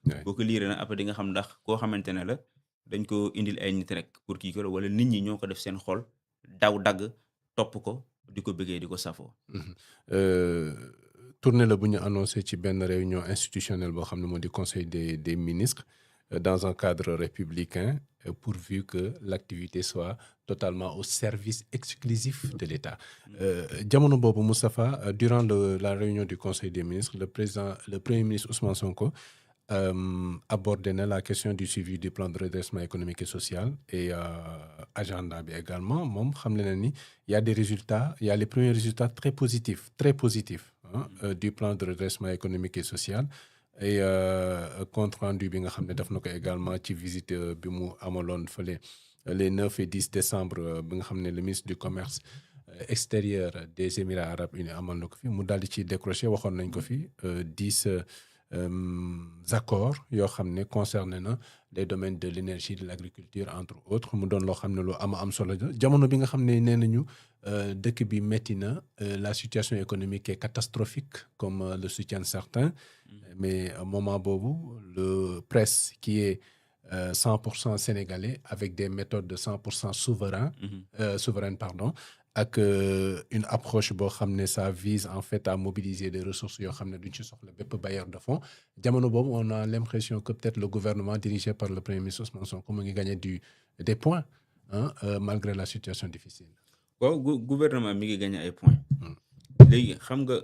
Ouais. boo ko liiree nag après di nga xam ndax koo xamante ne la dañ ko indil ay nit rek pour kii ko la wala nit ñi ñoo ko def seen xol daw dagg topp ko di ko bëggee di ko safoo. Mhm. Tournée la bu ñu annoncé ci benn réunion institutionnelle boo xam ne moo di conseil des ministres dans un cadre républicain pourvu que l'activité soit totalement au service exclusif de l'État. Jamono boobu Moustapha durant la réunion du conseil des ministres le premier ministre Ousmane Sonko abordé na la question du suivi du plan de redressement économique et social et agenda bi également moom xam le na ni il y a des résultats, il y a les premiers résultats très positifs hein, du plan de redressement économique et social et compte rendu bi nga xam ne def na ko également ci visite bi mu amaloon fële les 9 et 10 décembre bi nga xam ne le ministre du commerce extérieur des Émirats arabes unis amal na ko fi mu daal di ci décroché waxoon nañ ko fi 10 accords yoo xam ne concerné na les domaines de l'énergie de l'agriculture entre autres mu doon loo xam ne lu am solo jamono bi nga xam ne nee nañu dëkk bi métti na la situation économique est catastrophique comme le soutiennent certains mais moment boobu le presse qui est 100% sénégalais avec des méthodes de 100% souveraines pardon ak une approche boo xam ne ça vise en fait à mobiliser des ressources yoo xam ne duñ ci soxla bépp bailleur de fonds jamono boobu on a l'impression que peut-être le gouvernement dirigé par le premier ministre Ousmane Sonko mu ngi gagné des points hein, malgré la situation difficile. waaw gouvernement mi ngi gagné ay points. léegi xam nga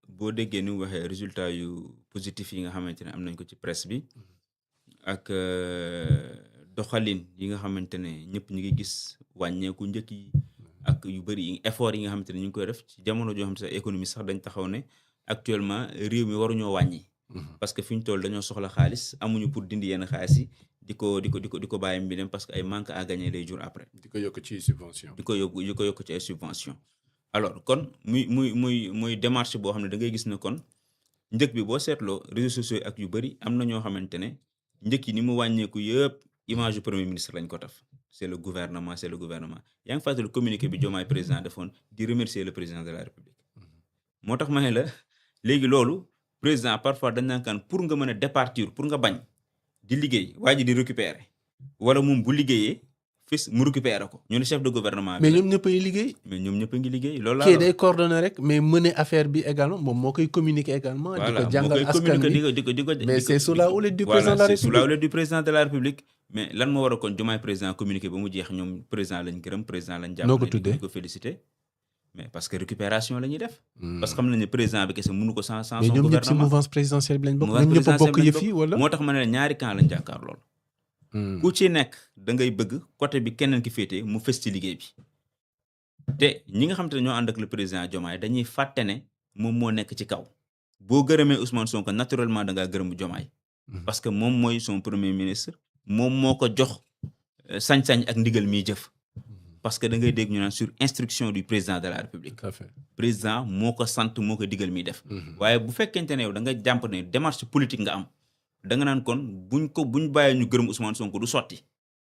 boo déggee ni mu waxee résultats yu positifs yi nga xamante ne am nañ ko ci presse bi ak doxalin yi nga xamante ne ñëpp ñu ngi gis wàññeeku njëkk yi ak yu bëri effort yi nga xamante ne ñu ngi koy def ci jamono joo xam ne économie sax dañ taxaw ne actuellement réew mi waruñoo wàññi. parce que fi ñu toll dañoo soxla xaalis amuñu pour dindi yenn xaalis yi di ko bàyyi mi dem parce que ay manque à gagner les jours après. di ko yokk ci subvention. di ko yokk ci ay subvention alors kon muy démarche boo xam ne da ngay gis ne kon njëkk bi boo seetloo réseaux sociaux yi ak yu bëri am na ñoo xamante ne njëkk yi ni mu wàññeeku yëpp image du premier ministre lañ ko taf c'est le gouvernement yaa ngi fàttali communiqué bi Diomaye président defoon di remercier le président de la République moo tax ma ne la léegi loolu président parfois dañ naan kan pour nga mën a départir pour nga bañ di liggéey waa ji di récupérer wala moom bu liggéeyee fis mu récupérer ko ñu ne chef de gouvernement bi mais ñoom ñëpp ay liggéey. mais ñoom ñëpp a ngi liggéey loolu laa kii day coordonné rek mais mener affaire bi également moom moo koy communiquer également. di ko jàngal askan bi mais c'est sous la houlette du président de la République. c'est sous la houlette du président de la République mais lan moo war a kon Diomaye président communiqué ba mu jeex ñoom président lañ gërëm président lañ jàppale. noo ko tuddee ko félicité mais parce que récupération la ñuy def. parce que xam nañ ne président bi kese mënu ko sans son mais ñoom ñëpp ci gouvernement. mouvance présidentielle bi lañ bokk. ñoom ñëpp a bokk yëf yi wala. moo tax ma ne la ñaari camp lañ jàkkaar lool. ku ci nekk da ngay bëgg côté bi keneen ki féetee mu fës ci liggéey bi te ñi nga xam te ne ñoo ànd ak le président Diomaye dañuy fàtte ne moom moo nekk ci kaw boo gërëmee Ousmane Sonko naturellement da ngaa gërëm Diomaye parce que moom mooy son premier ministre moom moo ko jox sañ-sañ ak ndigal miy jëf parce que da ngay dégg ñu naan sur instruction du président de la République. Tout à fait. président moo ko sant moo ko digal miy def. waaye bu fekkente ne yow da nga jàmp ne démarche politique nga am. da nga naan kon buñ bàyyee ñu gërëm Ousmane Sonko du sotti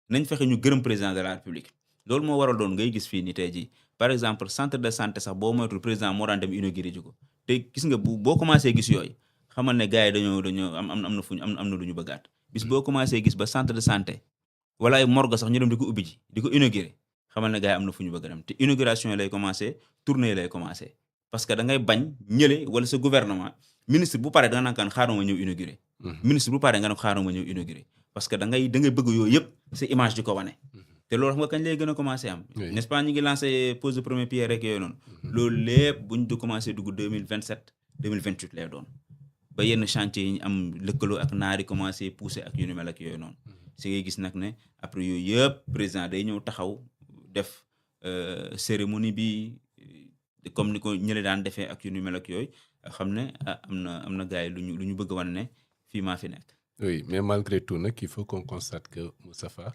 nañ fexe ñu gërëm président de la République loolu moo waral doon ngay gis fii ni tey jii par exemple centre de santé sax boo moytul président moo daan dem inauguré ji ko te gis nga boo commencé gis yooyu xamal ne gars yi dañoo am na fuñ am na lu ñu bëggaat bis boo commencé gis ba centre de santé wala ay morgue sax ñu dem di ko ubbi ji di ko inauguré xamal ne gars yi am na fu ñu bëgg a dem te inauguration yi lay commencé tournée yi lay commencé parce que da ngay bañ ñële wala sa gouvernement ministre bu pare da nga naan kaan xaaral ma ñëw inauguré ministre bu pare nga ne ko xaaral ma ñëw inauguré parce que da ngay bëgg yooyu yëpp sa image di ko wane te loolu xam nga kañ lay gën a commencé am n'est-ce pas ñu ngi lancé pose de première pierre rek yooyu noonu loolu lépp buñ du commencé dugg 2027 2028 lay doon ba yenn chantier yi ñu am lëkkaloo ak naari commencé poussé ak yu ni mel ak yooyu noonu si ngay gis nag ne après yooyu yëpp président day ñëw taxaw def cérémonie bi comme ni ko ñële daan defee ak yu ni mel ak yooyu xam ne am na gars yi lu ñu bëgg wane ne fii maa fi nekk. Oui, mais malgré tout nag il faut qu'on constate que Moustapha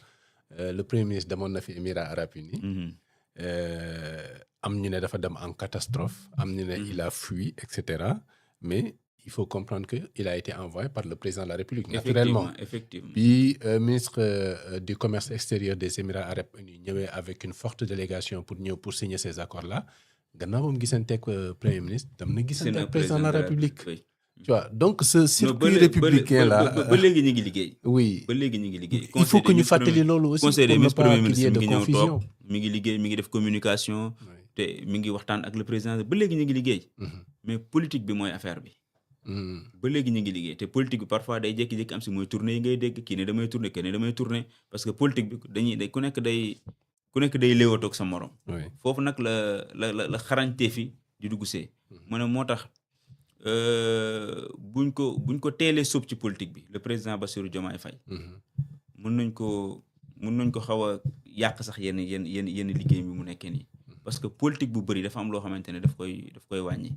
le premier ministre demoon na fi Émirats arabes unis am ñu ne dafa dem en catastrophe am ñu ne il a fui et cetera mais il faut comprendre que il a été envoyé par le président de la République naturellement effectivement puis ministre du commerce extérieur des Émirats arabes unis ñëwee avec une forte délégation pour signer ces accords là gannaaw moom gisanteeg premier ministre dem na gisanteeg président de la République tu vois donc ce non circuit républicain là ba léegi ñu ngi liggéey. oui ba léegi ñu ngi liggéey. il faut que ñu fàttali loolu aussi conseil des pour ne ministres pas premier qu'il y ait ministre de mi ngi ñëw confusion. toog mi ngi liggéey mi ngi def communication. Oui. te mi ngi waxtaan ak le président ba léegi ñu ngi liggéey. Mhm. mais politique bi mooy affaire bi. Mhm. ba léegi ñu ngi liggéey te politique bi parfois day jékki-jékki am si mooy tournée yi ngay dégg kii ne damay tourné kii ne damay tourné parce que politique bi dañuy ku nekk day léewatoog sa morom. Oui. foofu nag la xarañtee fi di dugg see. mu ne moo tax buñ ko teelee sóob ci politique bi le président Bassirou Diomaye Faye. Mhm. mun nañ ko xaw a yàq sax yenn liggéey bi mu nekkee nii. parce que politique bu bëri dafa am loo xamante ne daf koy wàññi.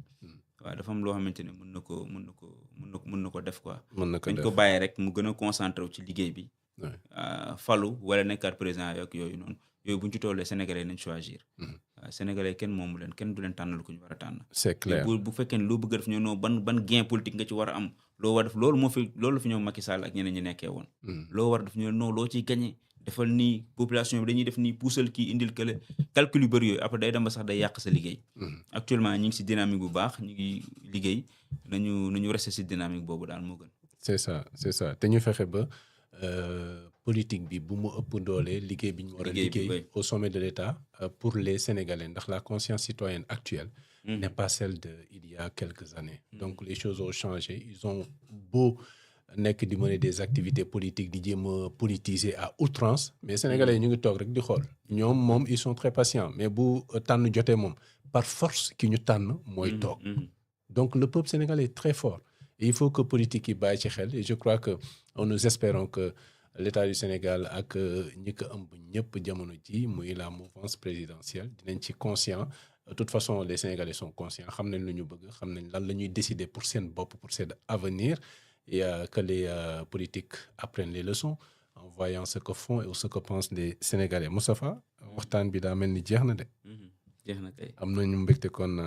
waaw dafa am loo xamante ne mën na ko def quoi. mën na ko dañ def ko bàyyi rek mu gën a concentré wu ci liggéey bi. Oui. falu wala nekkaat président yooyu noonu yooyu bu ñu ci tollee Sénégalais nañ choisir. waaw Sénégalais kenn moomu leen kenn du leen tànnal ku ñu war a tànn. c'est clair bu fekkee ne loo bëgg a def ñoo non ban gain politique nga ci war a am loo war a def loolu fi ñoom Macky Sall ak ñeneen ñi nekkee woon. loo war a def ñoo non loo ciy gagné defal nii population bi dañuy def nii puusal kii indil kële calcul yu bëri yooyu après day dem ba sax day yàq sa liggéey. actuellement ñu ngi si dynamique bu baax ñu ngi liggéey nañu resté si dynamique boobu daal moo gën. c'est ça te ñu fexe ba politique bi bu mu ëpp doole liggéey bi ñu war a liggéey au sommet de l'État pour les Sénégalais ndax la conscience citoyenne actuelle n'est pas celle de il y a quelques années. Donc les choses ont changé. Ils ont beau nekk di mener des activités politiques di jéem a politiser à outrance mais Sénégalais ñu ngi toog rek di xool ñoom moom ils sont très patients mais bu tànn jotee moom par force ki ñu tànn mooy toog. Donc le peuple sénégalais est très fort. Et il faut que politique yi bàyyi ci xel et je crois que nous espérons que l'État du Sénégal ak ñi ko ëmb ñëpp jamono ji muy la mouvance présidentielle dinañ ci conscient. De toute façon les Sénégalais sont conscients xam nañ lu ñu bëgg xam nañ lan la ñuy décider pour seen bopp pour seen avenir et que les politiques apprennent les leçons en voyant ce que font et ce que pensent les Sénégalais. Moustapha waxtaan bi daa mel ni jeex na de. jeex na kay. am nañu mbégte kon.